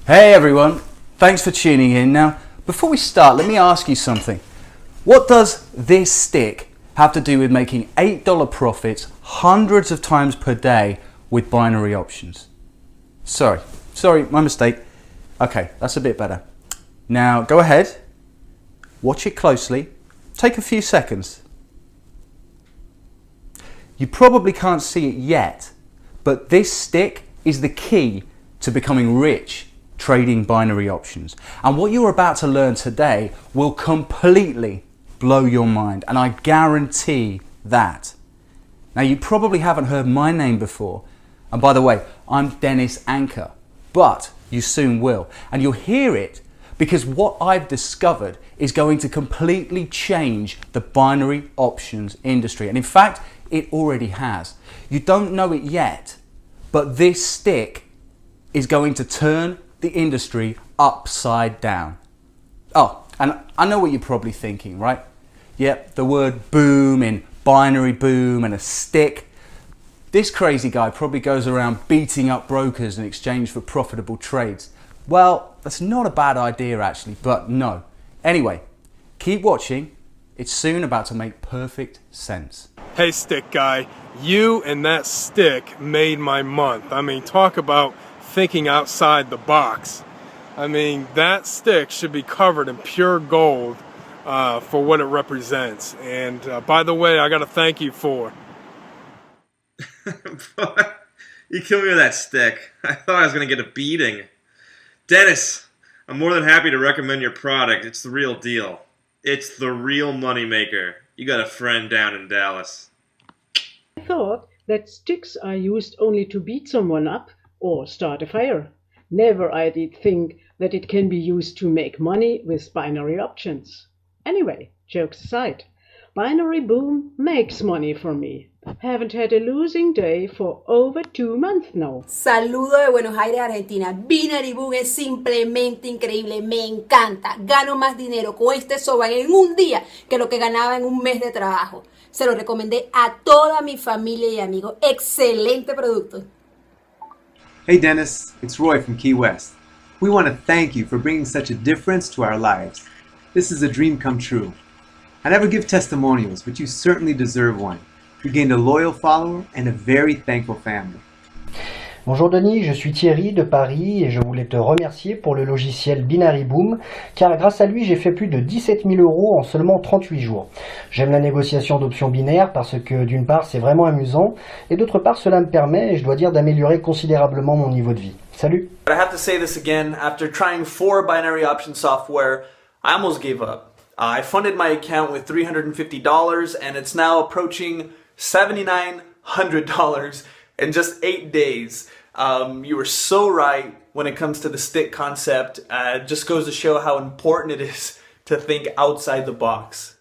Hey everyone, thanks for tuning in. Now, before we start, let me ask you something. What does this stick have to do with making $8 profits hundreds of times per day with binary options? Sorry, my mistake. Okay, that's a bit better. Now, go ahead, watch it closely, take a few seconds. You probably can't see it yet, but this stick is the key to becoming rich trading binary options. And what you're about to learn today will completely blow your mind, and I guarantee that. Now, you probably haven't heard my name before, and by the way, I'm Dennis Anker, but you soon will, and you'll hear it because what I've discovered is going to completely change the binary options industry, and in fact it already has. You don't know it yet, but this stick is going to turn the industry upside down. Oh, and I know what you're probably thinking, right? Yep, the word boom in binary boom and a stick. This crazy guy probably goes around beating up brokers in exchange for profitable trades. Well, that's not a bad idea actually, but no. Anyway, keep watching. It's soon about to make perfect sense. Hey stick guy, you and that stick made my month. I mean, talk about thinking outside the box. I mean, that stick should be covered in pure gold for what it represents. And by the way, I got to thank you for. You killed me with that stick. I thought I was going to get a beating. Dennis, I'm more than happy to recommend your product. It's the real deal. It's the real moneymaker. You got a friend down in Dallas. I thought that sticks are used only to beat someone up or start a fire. Never I did think that it can be used to make money with binary options. Anyway, jokes aside, binary boom makes money for me. Haven't had a losing day for over 2 months now. Saludo de Buenos Aires, Argentina. Binary Boom es simplemente increíble, me encanta. Gano más dinero con este software en un día que lo que ganaba en un mes de trabajo. Se lo recomendé a toda mi familia y amigos. Excelente producto. Hey Dennis, it's Roy from Key West. We want to thank you for bringing such a difference to our lives. This is a dream come true. I never give testimonials, but you certainly deserve one. You gained a loyal follower and a very thankful family. Bonjour Denis, je suis Thierry de Paris et je voulais te remercier pour le logiciel Binary Boom car grâce à lui j'ai fait plus de 17 000 € en seulement 38 jours. J'aime la négociation d'options binaires parce que d'une part c'est vraiment amusant et d'autre part cela me permet, je dois dire, d'améliorer considérablement mon niveau de vie. Salut! I have to say this again, after trying 4 binary option software, I almost gave up. I funded my account with $350 and it's now approaching $7,900 in just 8 days. You were so right when it comes to the stick concept. It just goes to show how important it is to think outside the box.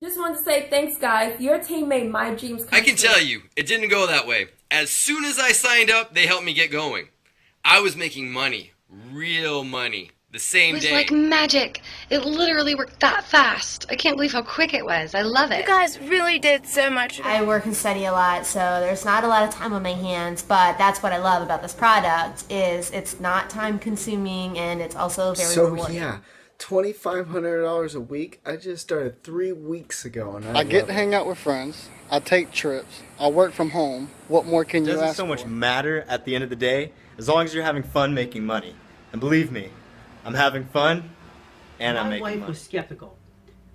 Just wanted to say thanks, guys. Your team made my dreams come true. I can tell you, it didn't go that way. As soon as I signed up, they helped me get going. I was making money, real money, the same day. It was like magic. It literally worked that fast. I can't believe how quick it was. I love it. You guys really did so much. I work and study a lot, so there's not a lot of time on my hands, but that's what I love about this product is it's not time consuming and it's also very rewarding. So yeah, $2,500 a week. I just started 3 weeks ago and I get to hang out with friends. I take trips. I work from home. What more can you ask for? It doesn't so much matter at the end of the day as long as you're having fun making money. And believe me, I'm having fun, and I'm making money. My wife was skeptical.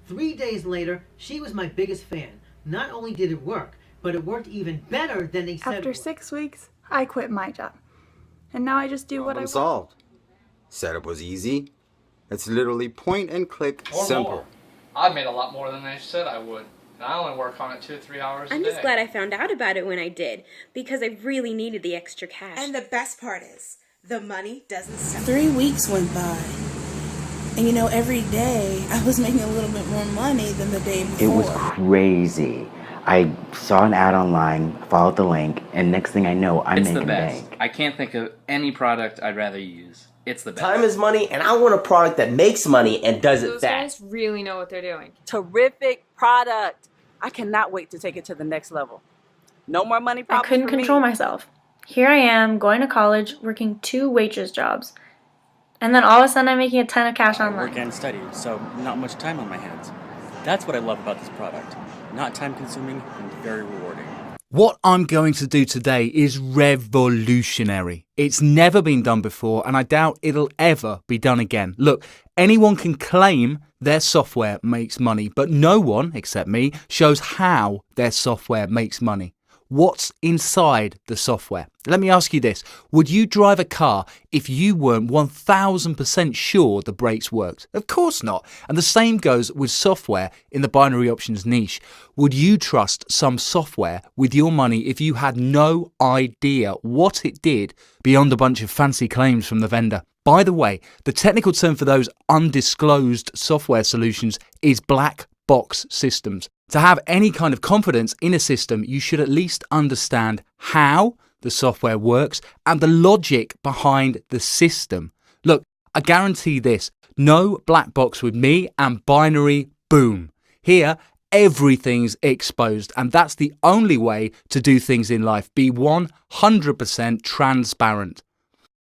3 days later, she was my biggest fan. Not only did it work, but it worked even better than they said. After 6 weeks, I quit my job. And now I just do what I want. Solved. Setup was easy. It's literally point and click, simple. More. I made a lot more than I said I would. And I only work on it 2 or 3 hours a day. I'm just glad I found out about it when I did, because I really needed the extra cash. And the best part is, the money doesn't stop. 3 weeks went by. And you know, every day I was making a little bit more money than the day before. It was crazy. I saw an ad online, followed the link, and next thing I know, I'm making bank. I can't think of any product I'd rather use. It's the best. Time is money, and I want a product that makes money and does it fast. fast. Those guys really know what they're doing. Terrific product. I cannot wait to take it to the next level. No more money problems. I couldn't control myself. Here I am, going to college, working 2 waitress jobs. And then all of a sudden I'm making a ton of cash I online. work and study, so not much time on my hands. That's what I love about this product. Not time consuming and very rewarding. What I'm going to do today is revolutionary. It's never been done before, and I doubt it'll ever be done again. Look, anyone can claim their software makes money, but no one, except me, shows how their software makes money. What's inside the software? Let me ask you this. Would you drive a car if you weren't 1000% sure the brakes worked? Of course not. And the same goes with software in the binary options niche. Would you trust some software with your money if you had no idea what it did beyond a bunch of fancy claims from the vendor? By the way, the technical term for those undisclosed software solutions is black box systems. To have any kind of confidence in a system, you should at least understand how the software works and the logic behind the system. Look, I guarantee this, no black box with me and Binary Boom. Here, everything's exposed, and that's the only way to do things in life. Be 100% transparent.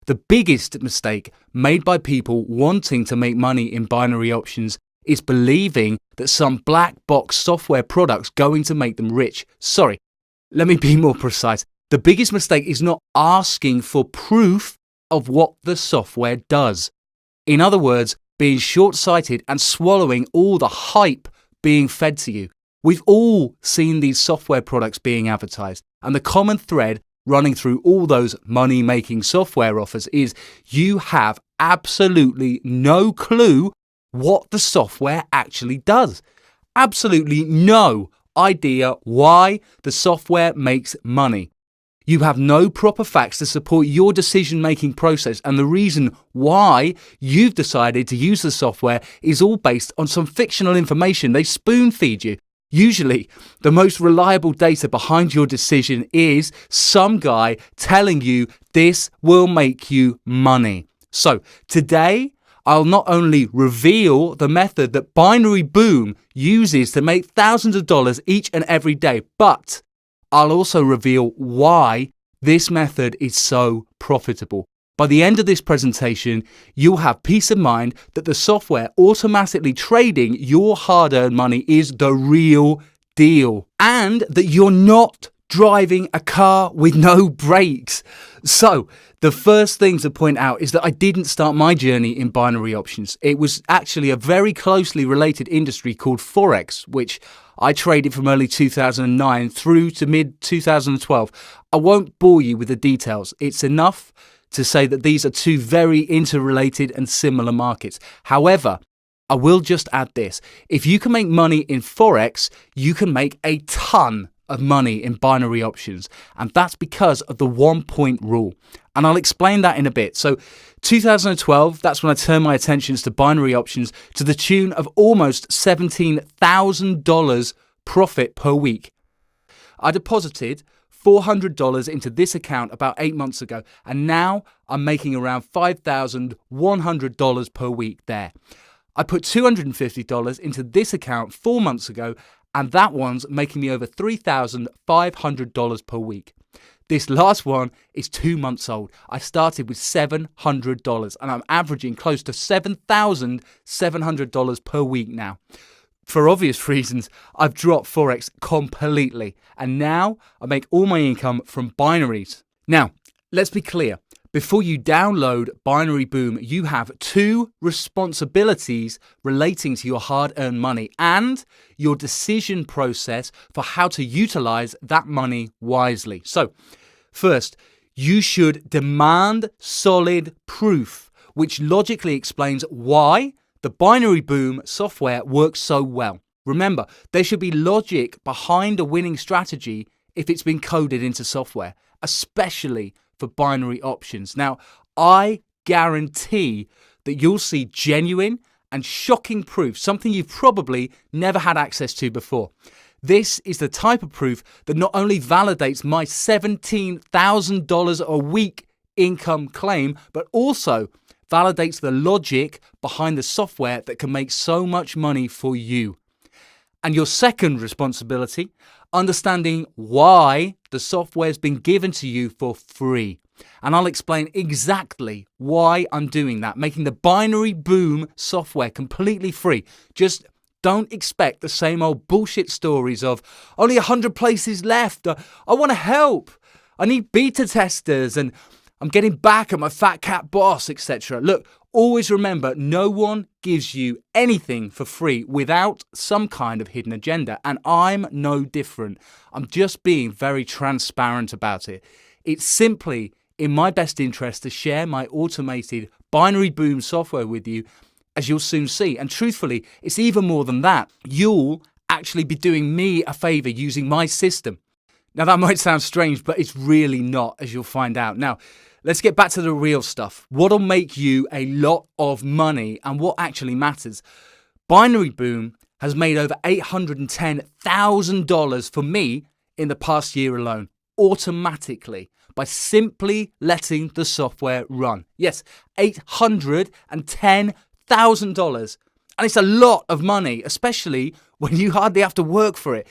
The biggest mistake made by people wanting to make money in binary options is believing that some black box software product's going to make them rich. Sorry, let me be more precise. The biggest mistake is not asking for proof of what the software does. In other words, being short-sighted and swallowing all the hype being fed to you. We've all seen these software products being advertised, and the common thread running through all those money-making software offers is you have absolutely no clue what the software actually does. Absolutely no idea why the software makes money. You have no proper facts to support your decision-making process, and the reason why you've decided to use the software is all based on some fictional information they spoon-feed you. Usually, the most reliable data behind your decision is some guy telling you this will make you money. So, today, I'll not only reveal the method that Binary Boom uses to make thousands of dollars each and every day, but I'll also reveal why this method is so profitable. By the end of this presentation, you'll have peace of mind that the software automatically trading your hard-earned money is the real deal, and that you're not driving a car with no brakes. So, the first thing to point out is that I didn't start my journey in binary options. It was actually a very closely related industry called Forex, which I traded from early 2009 through to mid-2012. I won't bore you with the details. It's enough to say that these are two very interrelated and similar markets. However, I will just add this. If you can make money in Forex, you can make a ton of money in binary options, and that's because of the 1-point rule, and I'll explain that in a bit. So 2012, that's when I turned my attentions to binary options to the tune of almost $17,000 profit per week. I deposited $400 into this account about 8 months ago, and now I'm making around $5,100 per week there. I put $250 into this account 4 months ago, and that one's making me over $3,500 per week. This last one is 2 months old. I started with $700, and I'm averaging close to $7,700 per week now. For obvious reasons, I've dropped Forex completely, and now I make all my income from binaries. Now, let's be clear. Before you download Binary Boom, you have 2 responsibilities relating to your hard-earned money and your decision process for how to utilize that money wisely. So, first, you should demand solid proof, which logically explains why the Binary Boom software works so well. Remember, there should be logic behind a winning strategy if it's been coded into software, especially for binary options. Now, I guarantee that you'll see genuine and shocking proof, something you've probably never had access to before. This is the type of proof that not only validates my $17,000 a week income claim, but also validates the logic behind the software that can make so much money for you. And your second responsibility, understanding why the software's been given to you for free. And I'll explain exactly why I'm doing that, making the Binary Boom software completely free. Just don't expect the same old bullshit stories of only 100 places left. I want to help. I need beta testers and I'm getting back at my fat cat boss, etc. Look, always remember, no one gives you anything for free without some kind of hidden agenda. And I'm no different. I'm just being very transparent about it. It's simply in my best interest to share my automated Binary Boom software with you, as you'll soon see. And truthfully, it's even more than that. You'll actually be doing me a favor using my system. Now, that might sound strange, but it's really not, as you'll find out. Now, let's get back to the real stuff. What'll make you a lot of money and what actually matters. Binary Boom has made over $810,000 for me in the past year alone, automatically, by simply letting the software run. Yes, $810,000. And it's a lot of money, especially when you hardly have to work for it.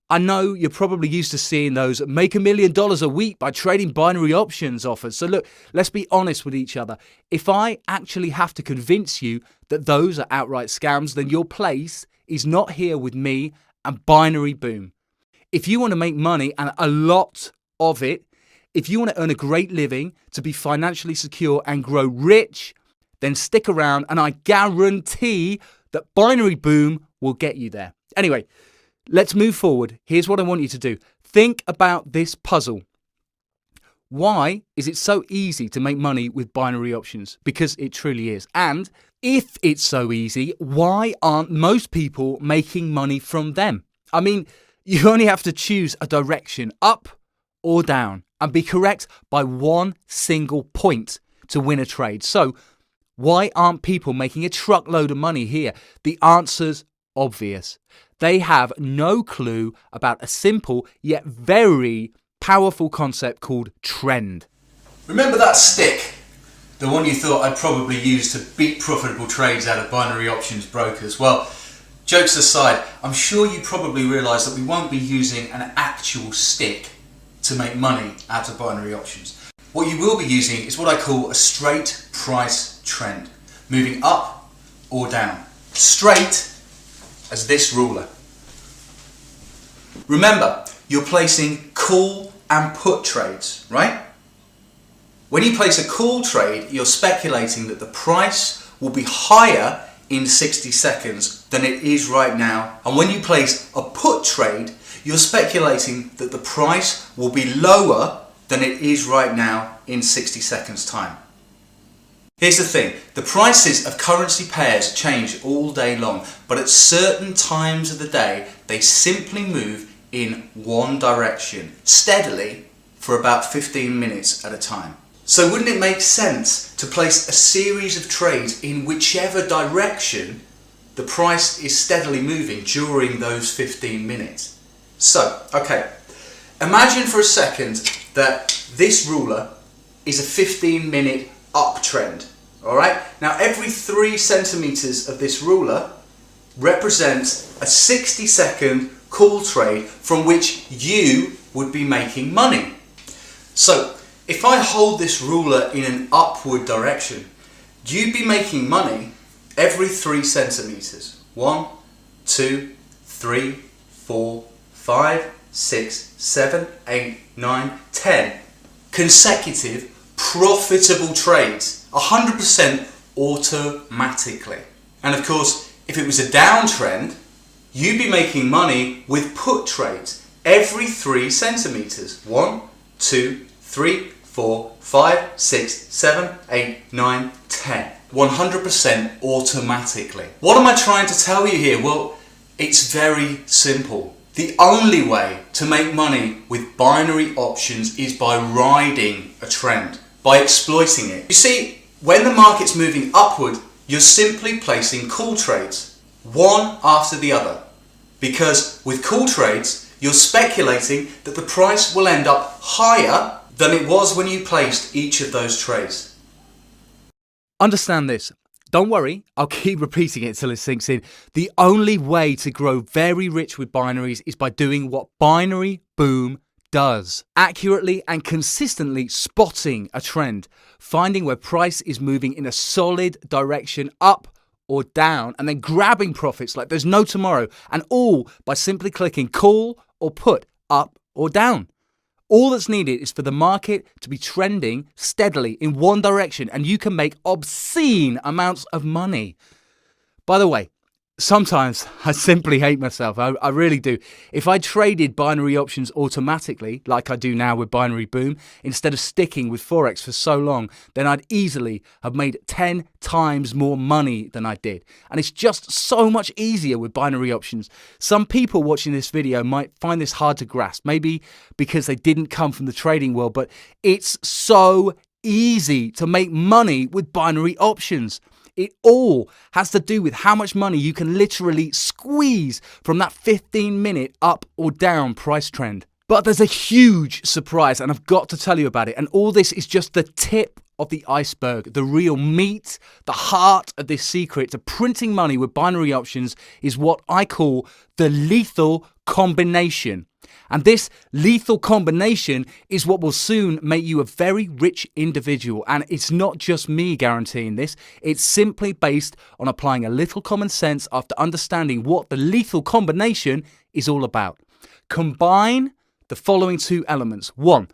I know you're probably used to seeing those make $1 million a week by trading binary options offers. So look, let's be honest with each other. If I actually have to convince you that those are outright scams, then your place is not here with me and Binary Boom. If you want to make money and a lot of it, if you want to earn a great living, to be financially secure and grow rich, then stick around and I guarantee that Binary Boom will get you there. Anyway, let's move forward. Here's what I want you to do. Think about this puzzle. Why is it so easy to make money with binary options? Because it truly is. And if it's so easy, why aren't most people making money from them? I mean, you only have to choose a direction, up or down, and be correct by one single point to win a trade. So, why aren't people making a truckload of money here? The answer's obvious. They have no clue about a simple yet very powerful concept called trend. Remember that stick? The one you thought I'd probably use to beat profitable trades out of binary options brokers? Well, jokes aside, I'm sure you probably realise that we won't be using an actual stick to make money out of binary options. What you will be using is what I call a straight price trend, moving up or down. Straight as this ruler. Remember, you're placing call and put trades, right? When you place a call trade, you're speculating that the price will be higher in 60 seconds than it is right now. And when you place a put trade, you're speculating that the price will be lower than it is right now in 60 seconds time. Here's the thing, the prices of currency pairs change all day long, but at certain times of the day, they simply move in one direction, steadily, for about 15 minutes at a time. So wouldn't it make sense to place a series of trades in whichever direction the price is steadily moving during those 15 minutes? So, okay, imagine for a second that this ruler is a 15-minute uptrend. Alright, now every 3 centimeters of this ruler represents a 60-second call trade from which you would be making money. So, if I hold this ruler in an upward direction, you'd be making money every 3 centimeters. 1, 2, 3, 4, 5, 6, 7, 8, 9, 10 consecutive profitable trades. 100% automatically. And of course, if it was a downtrend, you'd be making money with put trades every 3 centimeters. 1, 2, 3, 4, 5, 6, 7, 8, 9, 10. 100% automatically. What am I trying to tell you here? Well, it's very simple. The only way to make money with binary options is by riding a trend, by exploiting it. You see, when the market's moving upward, you're simply placing call trades, one after the other. Because with call trades, you're speculating that the price will end up higher than it was when you placed each of those trades. Understand this. Don't worry, I'll keep repeating it till it sinks in. The only way to grow very rich with binaries is by doing what Binary Boom does. Accurately and consistently spotting a trend, finding where price is moving in a solid direction up or down, and then grabbing profits like there's no tomorrow, and all by simply clicking call or put up or down. All that's needed is for the market to be trending steadily in one direction, and you can make obscene amounts of money. By the way, sometimes I simply hate myself. I really do. If I traded binary options automatically, like I do now with Binary Boom, instead of sticking with Forex for so long, then I'd easily have made 10 times more money than I did. And it's just so much easier with binary options. Some people watching this video might find this hard to grasp, maybe because they didn't come from the trading world, but it's so easy to make money with binary options. It all has to do with how much money you can literally squeeze from that 15-minute up or down price trend. But there's a huge surprise, and I've got to tell you about it. And all this is just the tip of the iceberg. The real meat, the heart of this secret to printing money with binary options is what I call the lethal combination. And this lethal combination is what will soon make you a very rich individual. And it's not just me guaranteeing this. It's simply based on applying a little common sense after understanding what the lethal combination is all about. Combine the following two elements. 1,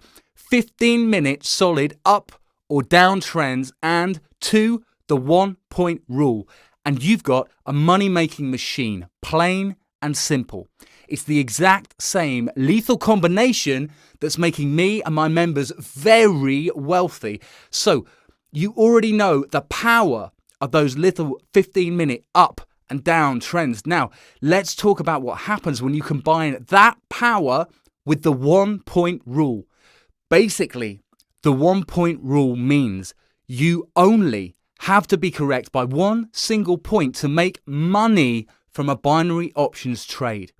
15-minute solid up or down trends, and 2, the 1-point rule. And you've got a money-making machine, plain and simple. It's the exact same lethal combination that's making me and my members very wealthy. So you already know the power of those little 15-minute up and down trends. Now, let's talk about what happens when you combine that power with the 1-point rule. Basically, the 1-point rule means you only have to be correct by one single point to make money from a binary options trade.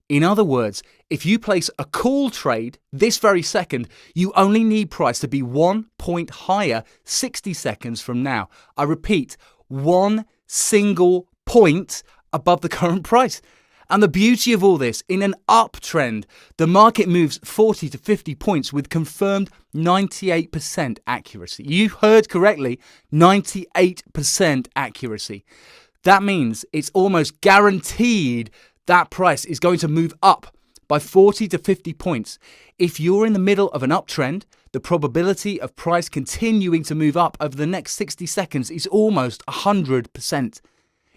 In other words, if you place a call trade this very second, you only need price to be 1 point higher 60 seconds from now. I repeat, one single point above the current price. And the beauty of all this, in an uptrend, the market moves 40 to 50 points with confirmed 98% accuracy. You heard correctly, 98% accuracy. That means it's almost guaranteed that price is going to move up by 40 to 50 points. If you're in the middle of an uptrend, the probability of price continuing to move up over the next 60 seconds is almost 100%.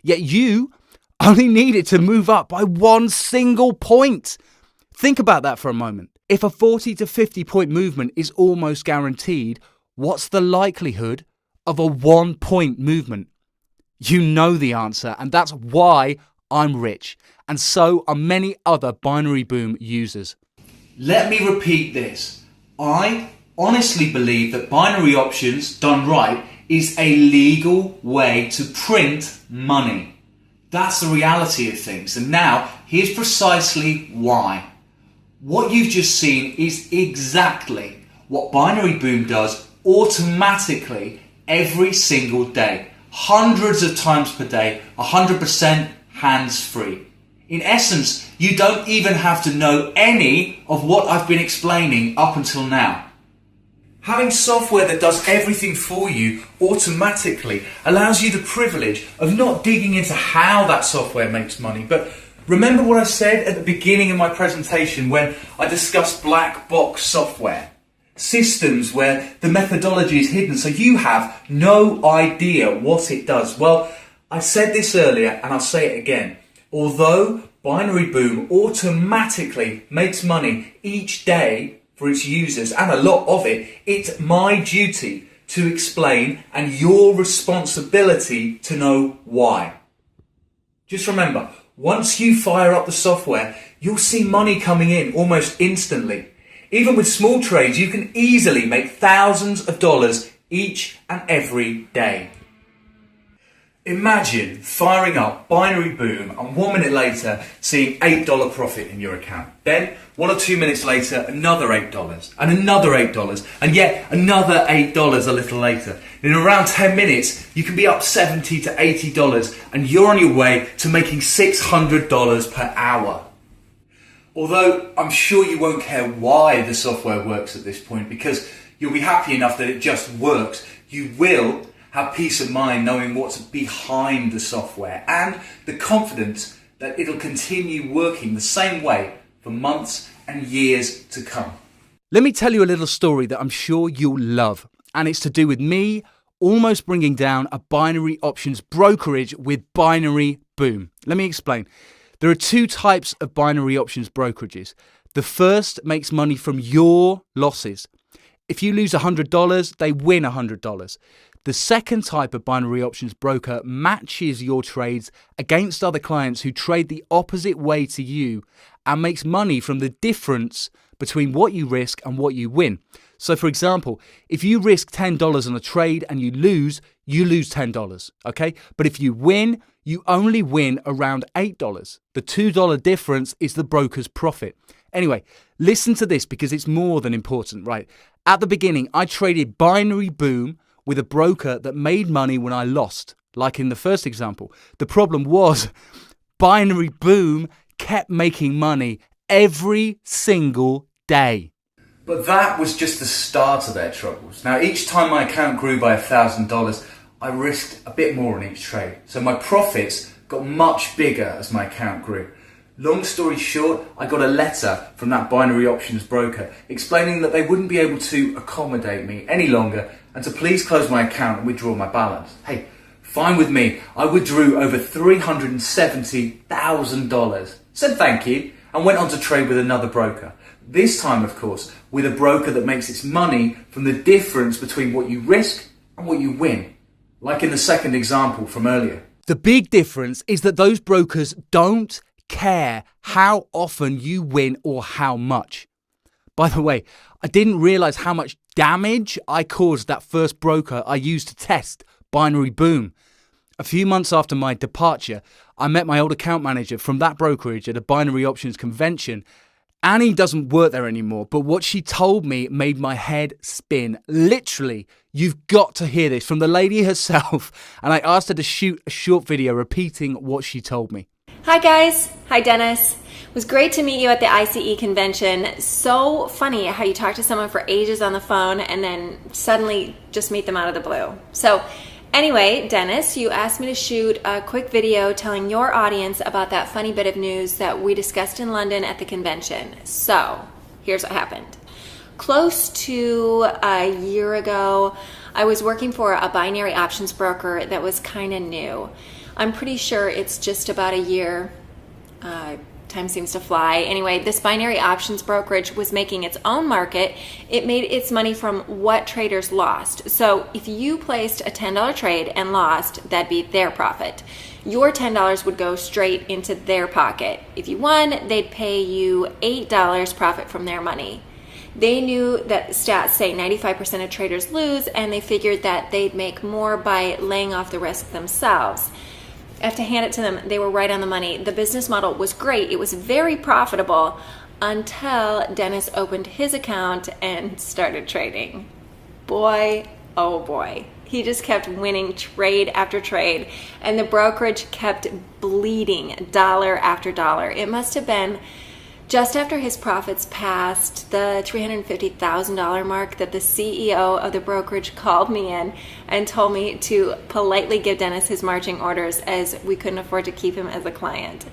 Yet you only need it to move up by one single point. Think about that for a moment. If a 40 to 50 point movement is almost guaranteed, what's the likelihood of a 1 point movement? You know the answer, and that's why I'm rich, and so are many other Binary Boom users. Let me repeat this. I honestly believe that binary options done right is a legal way to print money. That's the reality of things, and now here's precisely why. What you've just seen is exactly what Binary Boom does automatically every single day, hundreds of times per day, 100% hands-free. In essence, you don't even have to know any of what I've been explaining up until now. Having software that does everything for you automatically allows you the privilege of not digging into how that software makes money. But remember what I said at the beginning of my presentation when I discussed black box software? Systems where the methodology is hidden, so you have no idea what it does. Well, I said this earlier and I'll say it again. Although Binary Boom automatically makes money each day for its users, and a lot of it, it's my duty to explain and your responsibility to know why. Just remember, once you fire up the software, you'll see money coming in almost instantly. Even with small trades, you can easily make thousands of dollars each and every day. Imagine firing up Binary Boom and 1 minute later seeing $8 profit in your account. Then 1 or 2 minutes later, another $8 and another $8 and yet another $8 a little later. In around 10 minutes, you can be up $70 to $80 and you're on your way to making $600 per hour. Although I'm sure you won't care why the software works at this point because you'll be happy enough that it just works. You will have peace of mind knowing what's behind the software and the confidence that it'll continue working the same way for months and years to come. Let me tell you a little story that I'm sure you'll love, and it's to do with me almost bringing down a binary options brokerage with Binary Boom. Let me explain. There are two types of binary options brokerages. The first makes money from your losses. If you lose $100, they win $100. The second type of binary options broker matches your trades against other clients who trade the opposite way to you and makes money from the difference between what you risk and what you win. So for example, if you risk $10 on a trade and you lose $10, okay? But if you win, you only win around $8. The $2 difference is the broker's profit. Anyway, listen to this because it's more than important, right? At the beginning, I traded Binary Boom with a broker that made money when I lost, like in the first example. The problem was Binary Boom kept making money every single day. But that was just the start of their troubles. Now, each time my account grew by $1,000, I risked a bit more on each trade. So my profits got much bigger as my account grew. Long story short, I got a letter from that binary options broker explaining that they wouldn't be able to accommodate me any longer and to please close my account and withdraw my balance. Hey, fine with me. I withdrew over $370,000, said thank you, and went on to trade with another broker. This time, of course, with a broker that makes its money from the difference between what you risk and what you win, like in the second example from earlier. The big difference is that those brokers don't care how often you win or how much. By the way, I didn't realize how much damage I caused that first broker I used to test Binary Boom. A few months after my departure, I met my old account manager from that brokerage at a binary options convention. Annie doesn't work there anymore, but what she told me made my head spin. Literally, you've got to hear this from the lady herself, and I asked her to shoot a short video repeating what she told me. Hi guys, hi Dennis. It was great to meet you at the ICE convention. So funny how you talk to someone for ages on the phone and then suddenly just meet them out of the blue. So anyway, Dennis, you asked me to shoot a quick video telling your audience about that funny bit of news that we discussed in London at the convention. So here's what happened. Close to a year ago, I was working for a binary options broker that was kind of new. I'm pretty sure it's just about a year. Time seems to fly. Anyway, this binary options brokerage was making its own market. It made its money from what traders lost. So if you placed a $10 trade and lost, that'd be their profit. Your $10 would go straight into their pocket. If you won, they'd pay you $8 profit from their money. They knew that stats say 95% of traders lose, and they figured that they'd make more by laying off the risk themselves. I have to hand it to them. They were right on the money. The business model was great. It was very profitable until Dennis opened his account and started trading. Boy, oh boy. He just kept winning trade after trade, and the brokerage kept bleeding dollar after dollar. It must have been just after his profits passed the $350,000 mark that the CEO of the brokerage called me in and told me to politely give Dennis his marching orders as we couldn't afford to keep him as a client.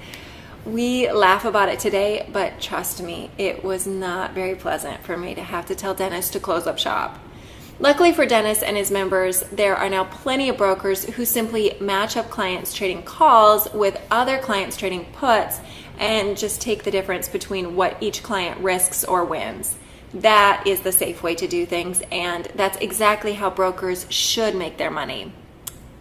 We laugh about it today, but trust me, it was not very pleasant for me to have to tell Dennis to close up shop. Luckily for Dennis and his members, there are now plenty of brokers who simply match up clients trading calls with other clients trading puts and just take the difference between what each client risks or wins. That is the safe way to do things, and that's exactly how brokers should make their money.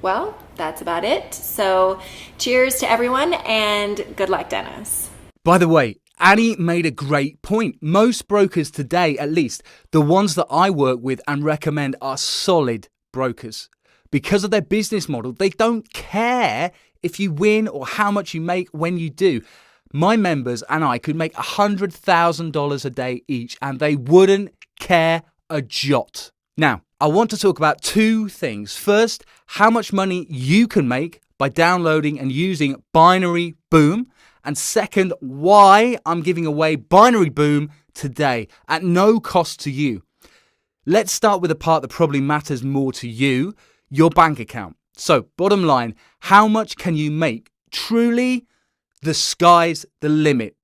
Well, that's about it. So cheers to everyone, and good luck, Dennis. By the way, Annie made a great point. Most brokers today, at least, the ones that I work with and recommend, are solid brokers. Because of their business model, they don't care if you win or how much you make when you do. My members and I could make $100,000 a day each, and they wouldn't care a jot. Now, I want to talk about two things. First, how much money you can make by downloading and using Binary Boom. And second, why I'm giving away Binary Boom today at no cost to you. Let's start with the part that probably matters more to you, your bank account. So, bottom line, how much can you make? Truly, the sky's the limit.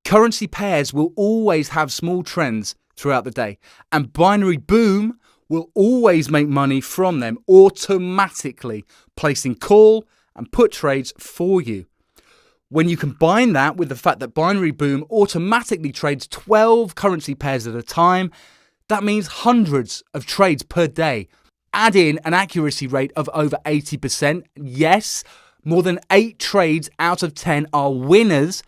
Currency pairs will always have small trends throughout the day, and Binary Boom will always make money from them automatically, placing call and put trades for you. When you combine that with the fact that Binary Boom automatically trades 12 currency pairs at a time, that means hundreds of trades per day. Add in an accuracy rate of over 80%. Yes, more than 8 trades out of 10 are winners.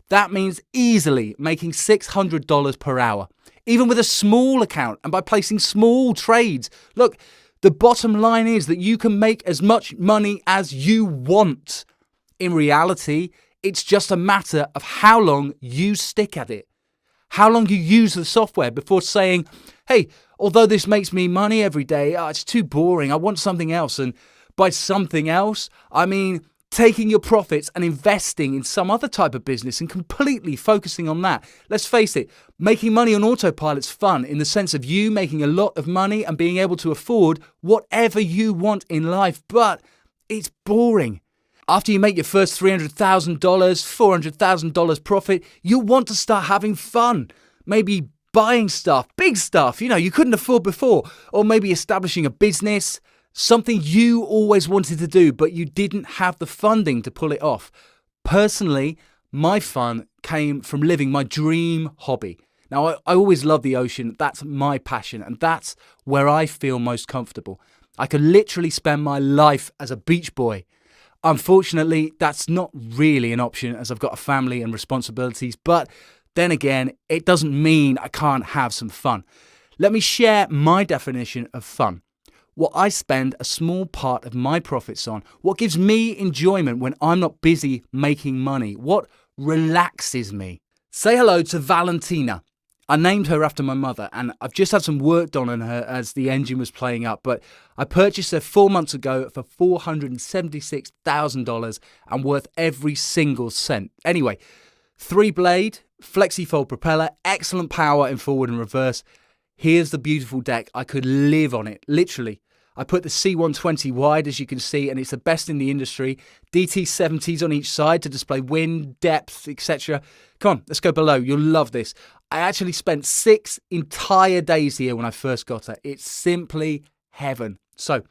That means easily making $600 per hour, even with a small account and by placing small trades. Look, the bottom line is that you can make as much money as you want. In reality, it's just a matter of how long you stick at it. How long you use the software before saying, hey, although this makes me money every day, it's too boring, I want something else. And by something else, I mean taking your profits and investing in some other type of business and completely focusing on that. Let's face it, making money on autopilot's fun in the sense of you making a lot of money and being able to afford whatever you want in life, but it's boring. After you make your first $300,000, $400,000 profit, you'll want to start having fun. Maybe buying stuff, big stuff, you couldn't afford before. Or maybe establishing a business, something you always wanted to do, but you didn't have the funding to pull it off. Personally, my fun came from living my dream hobby. Now, I always love the ocean. That's my passion, and that's where I feel most comfortable. I could literally spend my life as a beach boy. Unfortunately, that's not really an option as I've got a family and responsibilities, but then again, it doesn't mean I can't have some fun. Let me share my definition of fun. What I spend a small part of my profits on, what gives me enjoyment when I'm not busy making money, what relaxes me. Say hello to Valentina. I named her after my mother, and I've just had some work done on her as the engine was playing up, but I purchased her 4 months ago for $476,000 and worth every single cent. Anyway, 3-blade, flexi-fold propeller, excellent power in forward and reverse. Here's the beautiful deck. I could live on it, literally. I put the C120 wide, as you can see, and it's the best in the industry. DT70s on each side to display wind, depth, etc. Come on, let's go below. You'll love this. I actually spent 6 entire days here when I first got her. It's simply heaven. So,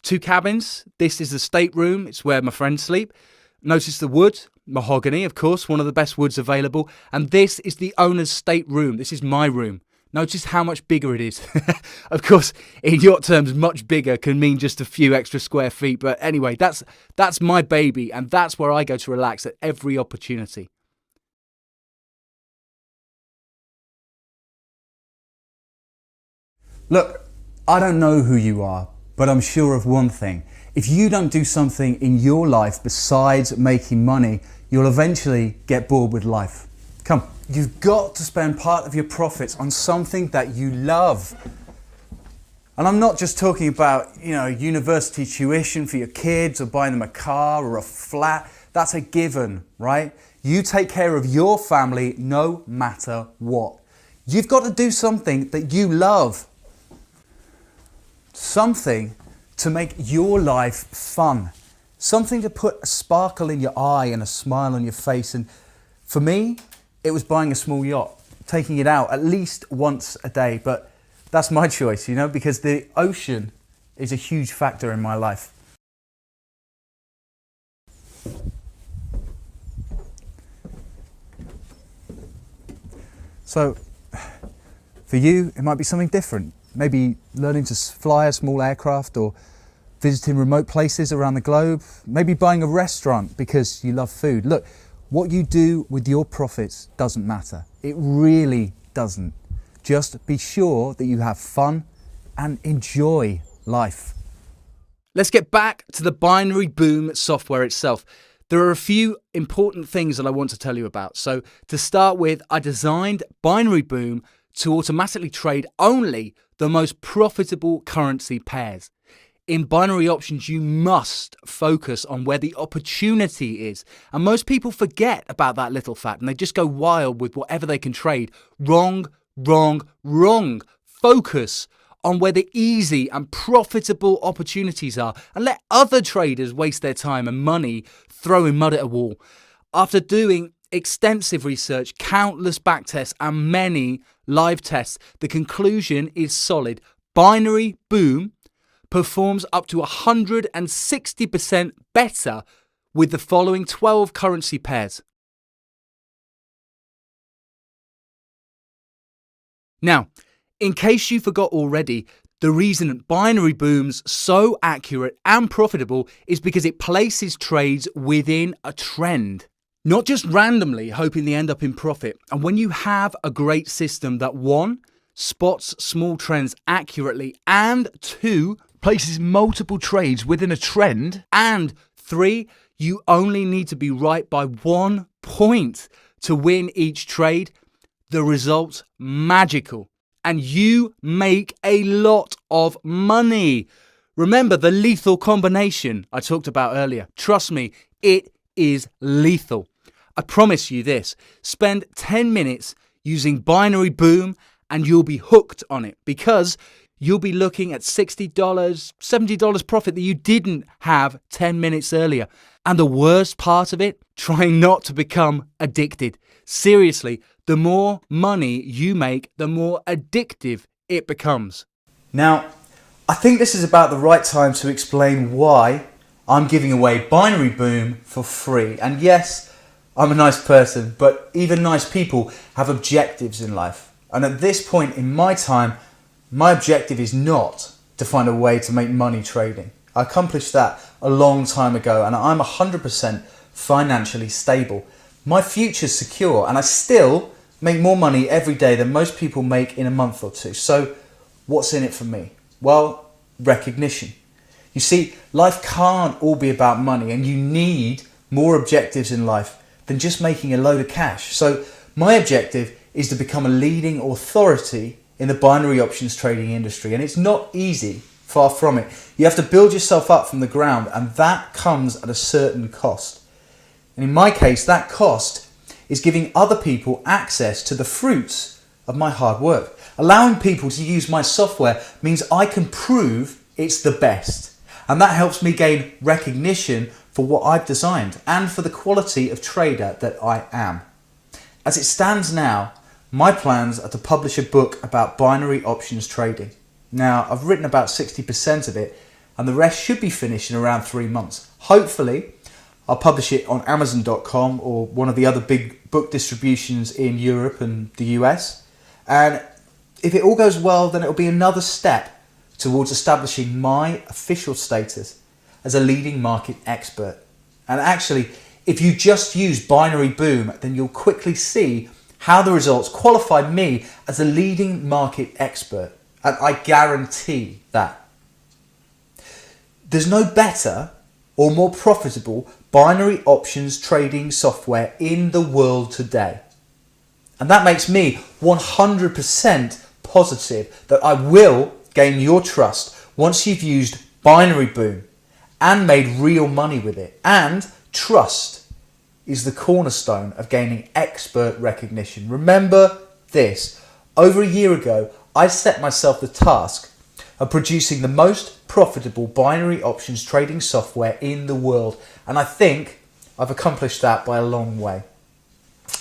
2 cabins. This is the stateroom. It's where my friends sleep. Notice the wood, mahogany, of course, one of the best woods available. And this is the owner's stateroom. This is my room. Notice how much bigger it is. Of course, in yacht terms, much bigger can mean just a few extra square feet. But anyway, that's my baby, and that's where I go to relax at every opportunity. Look, I don't know who you are, but I'm sure of one thing. If you don't do something in your life besides making money, you'll eventually get bored with life. Come, you've got to spend part of your profits on something that you love. And I'm not just talking about, university tuition for your kids or buying them a car or a flat. That's a given, right? You take care of your family no matter what. You've got to do something that you love. Something to make your life fun. Something to put a sparkle in your eye and a smile on your face. And for me, it was buying a small yacht, taking it out at least once a day. But that's my choice, because the ocean is a huge factor in my life. So, for you, it might be something different. Maybe learning to fly a small aircraft or visiting remote places around the globe. Maybe buying a restaurant because you love food. Look, what you do with your profits doesn't matter. It really doesn't. Just be sure that you have fun and enjoy life. let's get back to the Binary Boom software itself. There are a few important things that I want to tell you about. So to start with, I designed Binary Boom to automatically trade only the most profitable currency pairs. In binary options, you must focus on where the opportunity is. And most people forget about that little fact and they just go wild with whatever they can trade. Wrong, wrong, wrong. Focus on where the easy and profitable opportunities are and let other traders waste their time and money throwing mud at a wall. After doing extensive research, countless backtests and many live tests, the conclusion is solid. Binary Boom performs up to 160% better with the following 12 currency pairs. Now, in case you forgot already, the reason Binary Boom's so accurate and profitable is because it places trades within a trend. Not just randomly hoping they end up in profit. And when you have a great system that 1, spots small trends accurately, and 2, places multiple trades within a trend, and 3, you only need to be right by 1 point to win each trade, the result's magical. And you make a lot of money. Remember the lethal combination I talked about earlier. Trust me, it is lethal. I promise you this. Spend 10 minutes using Binary Boom and you'll be hooked on it because you'll be looking at $60, $70 profit that you didn't have 10 minutes earlier. And the worst part of it, trying not to become addicted. Seriously, the more money you make, the more addictive it becomes. Now, I think this is about the right time to explain why I'm giving away Binary Boom for free. And yes, I'm a nice person, but even nice people have objectives in life. And at this point in my time, my objective is not to find a way to make money trading. I accomplished that a long time ago and I'm 100% financially stable. My future's secure and I still make more money every day than most people make in a month or two. So what's in it for me? Well, recognition. You see, life can't all be about money and you need more objectives in life than just making a load of cash. So my objective is to become a leading authority in the binary options trading industry. And it's not easy, far from it. You have to build yourself up from the ground and that comes at a certain cost. And in my case, that cost is giving other people access to the fruits of my hard work. Allowing people to use my software means I can prove it's the best. And that helps me gain recognition for what I've designed and for the quality of trader that I am. As it stands now, my plans are to publish a book about binary options trading. Now, I've written about 60% of it and the rest should be finished in around 3 months. Hopefully, I'll publish it on Amazon.com or one of the other big book distributions in Europe and the US. And if it all goes well, then it'll be another step towards establishing my official status as a leading market expert. And actually, if you just use Binary Boom, then you'll quickly see how the results qualify me as a leading market expert. And I guarantee that. There's no better or more profitable binary options trading software in the world today. And that makes me 100% positive that I will gain your trust once you've used Binary Boom and made real money with it. And trust is the cornerstone of gaining expert recognition. Remember this, over a year ago, I set myself the task of producing the most profitable binary options trading software in the world. And I think I've accomplished that by a long way.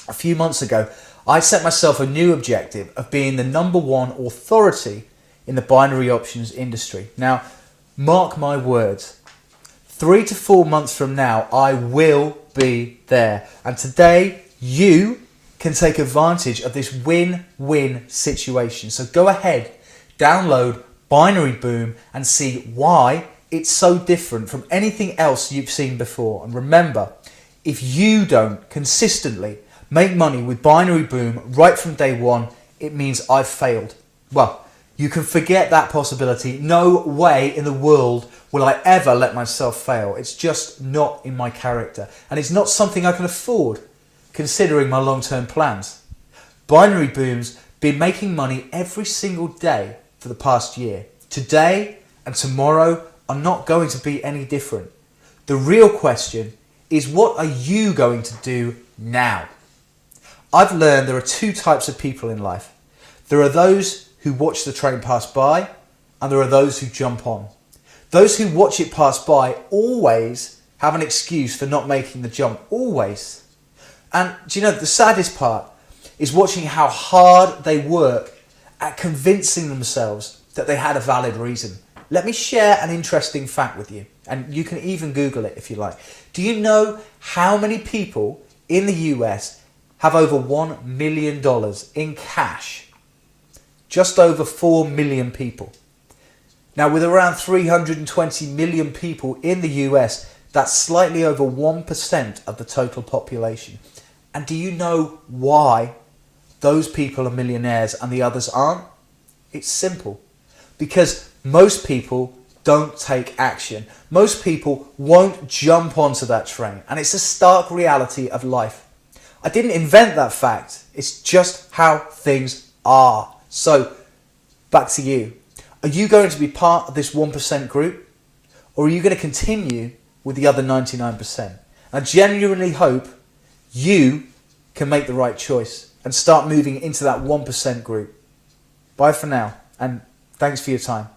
A few months ago, I set myself a new objective of being the #1 authority in the binary options industry. Now, mark my words, 3 to 4 months from now, I will be there. And today, you can take advantage of this win-win situation. So go ahead, download Binary Boom and see why it's so different from anything else you've seen before. And remember, if you don't consistently make money with Binary Boom right from day one, it means I've failed. Well, You can forget that possibility. No way in the world will I ever let myself fail. It's just not in my character. And it's not something I can afford, considering my long-term plans. Binary Boom's been making money every single day for the past year. Today and tomorrow are not going to be any different. The real question is, what are you going to do now? I've learned there are two types of people in life. There are those who watch the train pass by, and there are those who jump on. Those who watch it pass by always have an excuse for not making the jump, always. And do you know, the saddest part is watching how hard they work at convincing themselves that they had a valid reason. Let me share an interesting fact with you, and you can even Google it if you like. Do you know how many people in the US have over $1 million in cash? Just over 4 million people. Now, with around 320 million people in the US, that's slightly over 1% of the total population. And do you know why those people are millionaires and the others aren't? It's simple. Because most people don't take action. Most people won't jump onto that train. And it's a stark reality of life. I didn't invent that fact. It's just how things are. So, back to you. Are you going to be part of this 1% group? Or are you going to continue with the other 99%? I genuinely hope you can make the right choice and start moving into that 1% group. Bye for now, and thanks for your time.